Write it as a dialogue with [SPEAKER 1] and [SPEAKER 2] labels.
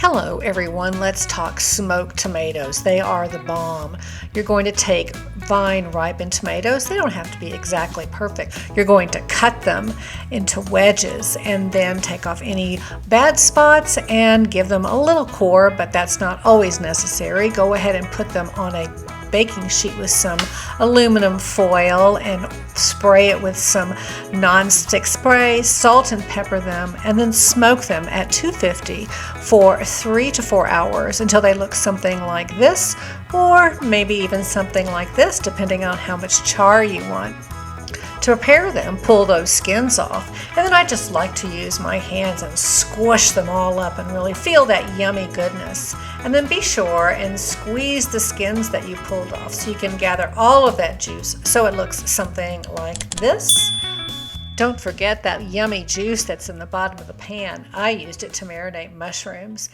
[SPEAKER 1] Hello everyone, let's talk smoked tomatoes. They are the bomb. You're going to take vine ripened tomatoes. They don't have to be exactly perfect. You're going to cut them into wedges and then take off any bad spots and give them a little core, but that's not always necessary. Go ahead and put them on a baking sheet with some aluminum foil and spray it with some non-stick spray, salt and pepper them, and then smoke them at 250 for 3 to 4 hours until they look something like this, or maybe even something like this, depending on how much char you want. To prepare them, pull those skins off, and then I just like to use my hands and squish them all up and really feel that yummy goodness. And then be sure and squeeze the skins that you pulled off so you can gather all of that juice so it looks something like this. Don't forget that yummy juice that's in the bottom of the pan. I used it to marinate mushrooms.